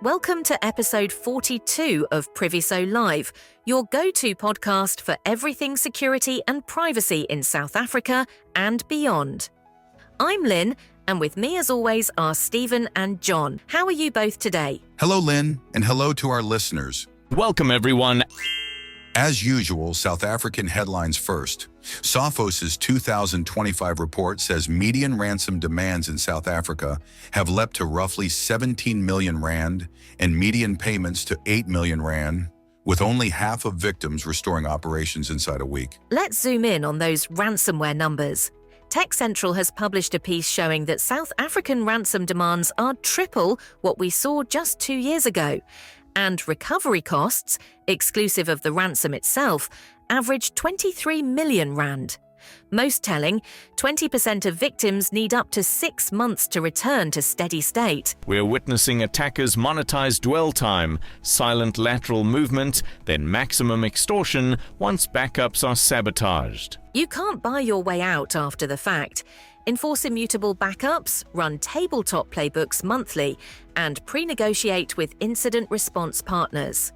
Welcome to episode 42 of Priviso Live, your go-to podcast for everything security and privacy in South Africa and beyond. I'm Lynn, and with me as always are Stephen and John. How are you both today? Hello, Lynn, and hello to our listeners. Welcome, everyone. As usual, South African headlines first. Sophos's 2025 report says median ransom demands in South Africa have leapt to roughly 17 million rand and median payments to 8 million rand, with only half of victims restoring operations inside a week. Let's zoom in on those ransomware numbers. Tech Central has published a piece showing that South African ransom demands are triple what we saw just 2 years ago. And recovery costs, exclusive of the ransom itself, average 23 million rand. Most telling, 20% of victims need up to 6 months to return to steady state. We're witnessing attackers monetize dwell time, silent lateral movement, then maximum extortion once backups are sabotaged. You can't buy your way out after the fact. Enforce immutable backups, run tabletop playbooks monthly, and pre-negotiate with incident response partners.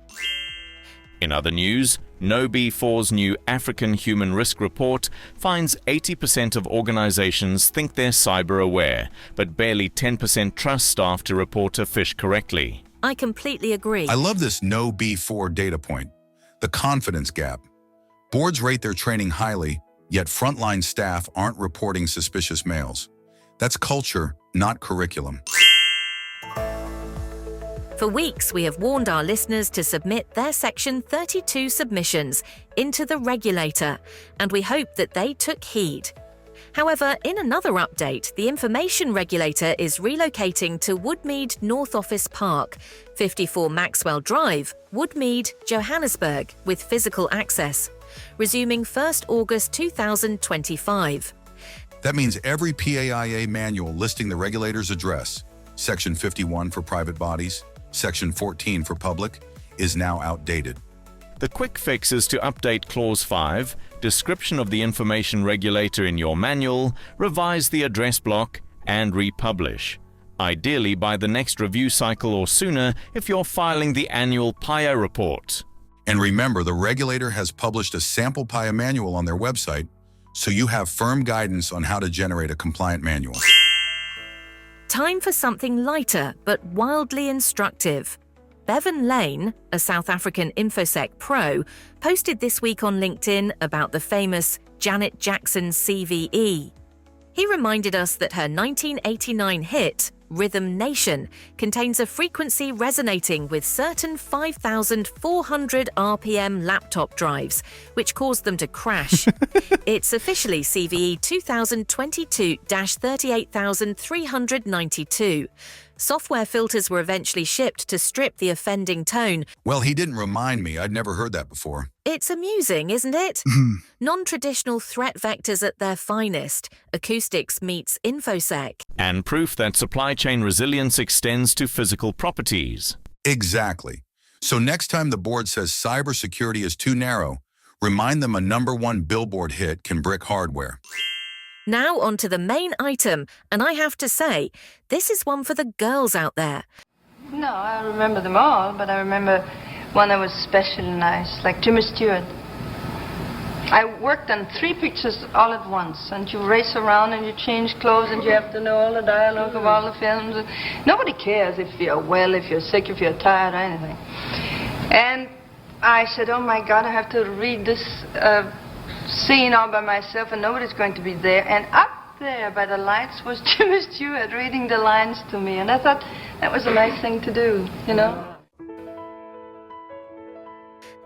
In other news, KnowBe4's new African Human Risk Report finds 80% of organizations think they're cyber aware, but barely 10% trust staff to report a phish correctly. I completely agree. I love this KnowBe4 data point, the confidence gap. Boards rate their training highly, yet frontline staff aren't reporting suspicious mails. That's culture, not curriculum. For weeks, we have warned our listeners to submit their Section 32 submissions into the regulator, and we hope that they took heed. However, in another update, the information regulator is relocating to Woodmead North Office Park, 54 Maxwell Drive, Woodmead, Johannesburg, with physical access, resuming 1st August 2025. That means every PAIA manual listing the regulator's address, Section 51 for private bodies, Section 14 for public, is now outdated. The quick fix is to update Clause 5, description of the information regulator in your manual, revise the address block, and republish. Ideally by the next review cycle or sooner if you're filing the annual PAIA report. And remember, the regulator has published a sample PAIA manual on their website, so you have firm guidance on how to generate a compliant manual. Time for something lighter but wildly instructive. Bevan Lane, a South African InfoSec pro, posted this week on LinkedIn about the famous Janet Jackson CVE. He reminded us that her 1989 hit, Rhythm Nation, contains a frequency resonating with certain 5,400 RPM laptop drives, which caused them to crash. It's officially CVE 2022-38392. Software filters were eventually shipped to strip the offending tone. Well, he didn't remind me. I'd never heard that before. It's amusing, isn't it? Non-traditional threat vectors at their finest. Acoustics meets InfoSec. And proof that supply chain resilience extends to physical properties. Exactly. So next time the board says cybersecurity is too narrow, remind them a #1 billboard hit can brick hardware. Now on to the main item, and I have to say, this is one for the girls out there. No, I remember them all, but I remember one that was especially nice, like Jimmy Stewart. I worked on 3 pictures all at once, and you race around and you change clothes and you have to know all the dialogue of all the films. Nobody cares if you're well, if you're sick, if you're tired or anything. And I said, oh my God, I have to read this scene all by myself and nobody's going to be there. And up there by the lights was Jimmy Stewart reading the lines to me, and I thought that was a nice thing to do, you know.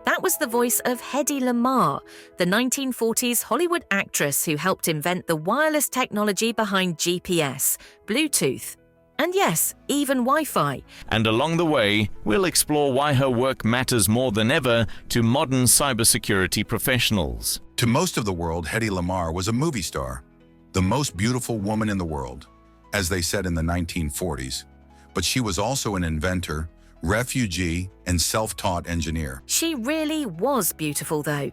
That was the voice of Hedy Lamarr, the 1940s Hollywood actress who helped invent the wireless technology behind GPS, Bluetooth, and yes, even Wi-Fi. And along the way, we'll explore why her work matters more than ever to modern cybersecurity professionals. To most of the world, Hedy Lamarr was a movie star, the most beautiful woman in the world, as they said in the 1940s. But she was also an inventor, refugee, and self-taught engineer. She really was beautiful, though.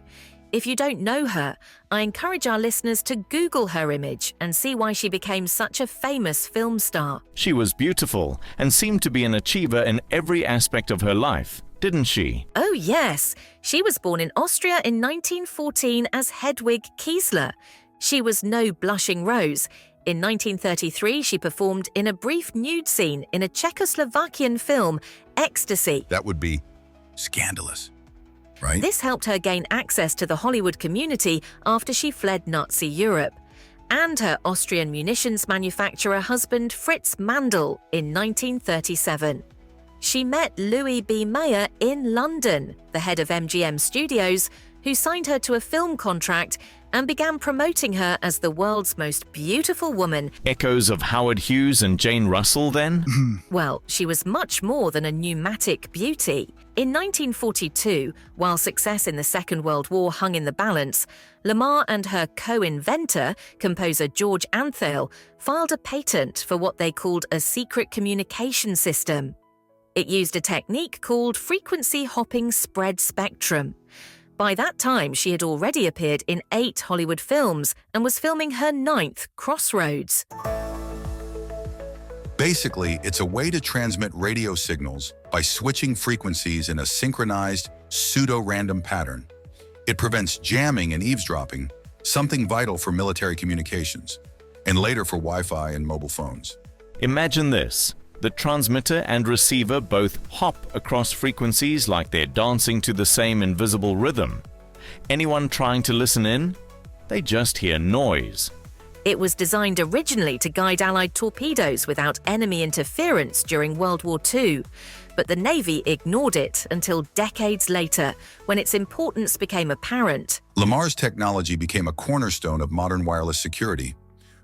If you don't know her, I encourage our listeners to Google her image and see why she became such a famous film star. She was beautiful and seemed to be an achiever in every aspect of her life, didn't she? Oh yes, she was born in Austria in 1914 as Hedwig Kiesler. She was no blushing rose. In 1933, she performed in a brief nude scene in a Czechoslovakian film, Ecstasy. That would be scandalous, right? This helped her gain access to the Hollywood community after she fled Nazi Europe. And her Austrian munitions manufacturer husband Fritz Mandl in 1937. She met Louis B. Mayer in London, the head of MGM Studios, who signed her to a film contract and began promoting her as the world's most beautiful woman. Echoes of Howard Hughes and Jane Russell, then? Well, she was much more than a pneumatic beauty. In 1942, while success in the Second World War hung in the balance, Lamarr and her co-inventor, composer George Antheil, filed a patent for what they called a secret communication system. It used a technique called frequency hopping spread spectrum. By that time, she had already appeared in 8 Hollywood films and was filming her 9th, Crossroads. Basically, it's a way to transmit radio signals by switching frequencies in a synchronized, pseudo-random pattern. It prevents jamming and eavesdropping, something vital for military communications, and later for Wi-Fi and mobile phones. Imagine this. The transmitter and receiver both hop across frequencies like they're dancing to the same invisible rhythm. Anyone trying to listen in? They just hear noise. It was designed originally to guide Allied torpedoes without enemy interference during World War II, but the Navy ignored it until decades later, when its importance became apparent. Lamarr's technology became a cornerstone of modern wireless security.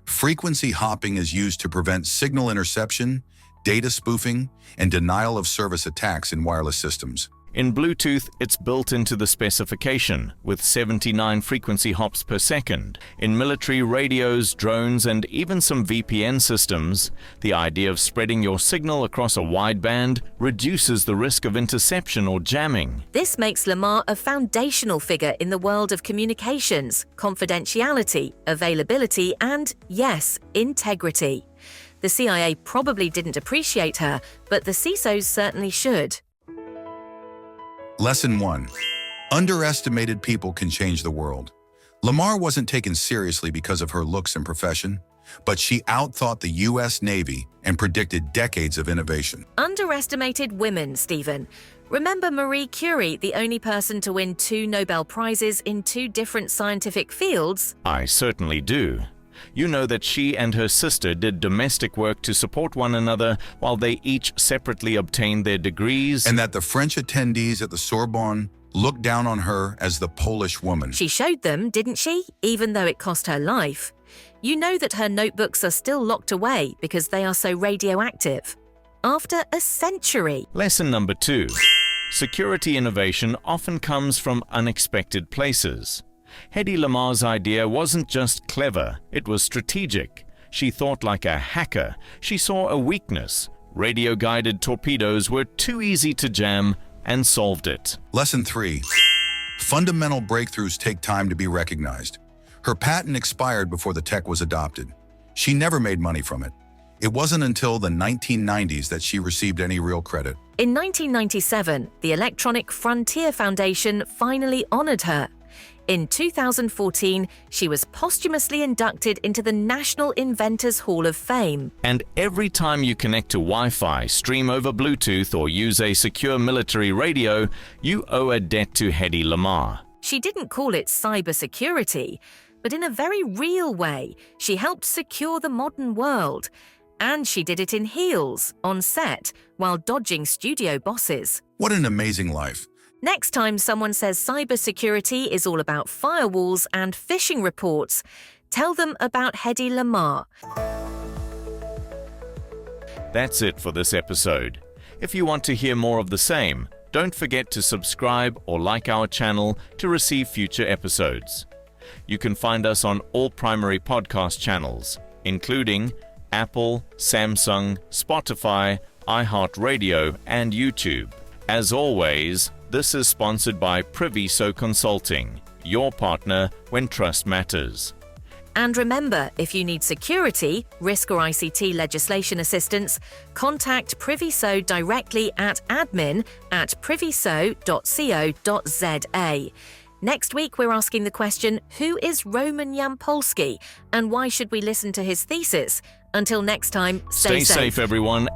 Frequency hopping is used to prevent signal interception, data spoofing, and denial of service attacks in wireless systems. In Bluetooth, it's built into the specification, with 79 frequency hops per second. In military radios, drones, and even some VPN systems, the idea of spreading your signal across a wideband reduces the risk of interception or jamming. This makes Lamarr a foundational figure in the world of communications, confidentiality, availability, and, yes, integrity. The CIA probably didn't appreciate her, but the CISOs certainly should. Lesson 1. Underestimated people can change the world. Lamarr wasn't taken seriously because of her looks and profession, but she outthought the U.S. Navy and predicted decades of innovation. Underestimated women, Stephen. Remember Marie Curie, the only person to win 2 Nobel Prizes in 2 different scientific fields? I certainly do. You know that she and her sister did domestic work to support one another while they each separately obtained their degrees. And that the French attendees at the Sorbonne looked down on her as the Polish woman. She showed them, didn't she? Even though it cost her life. You know that her notebooks are still locked away because they are so radioactive. After a century. Lesson number 2. Security innovation often comes from unexpected places. Hedy Lamarr's idea wasn't just clever, it was strategic. She thought like a hacker. She saw a weakness. Radio-guided torpedoes were too easy to jam and solved it. Lesson 3. Fundamental breakthroughs take time to be recognized. Her patent expired before the tech was adopted. She never made money from it. It wasn't until the 1990s that she received any real credit. In 1997, the Electronic Frontier Foundation finally honored her. In 2014, she was posthumously inducted into the National Inventors Hall of Fame. And every time you connect to Wi-Fi, stream over Bluetooth, or use a secure military radio, you owe a debt to Hedy Lamarr. She didn't call it cybersecurity, but in a very real way, she helped secure the modern world. And she did it in heels, on set, while dodging studio bosses. What an amazing life. Next time someone says cybersecurity is all about firewalls and phishing reports, tell them about Hedy Lamarr. That's it for this episode. If you want to hear more of the same, don't forget to subscribe or like our channel to receive future episodes. You can find us on all primary podcast channels, including Apple, Samsung, Spotify, iHeartRadio, and YouTube. As always, this is sponsored by Priviso Consulting, your partner when trust matters. And remember, if you need security, risk or ICT legislation assistance, contact Priviso directly at admin@priviso.co.za. Next week, we're asking the question, who is Roman Yampolsky and why should we listen to his thesis? Until next time, Stay safe, everyone.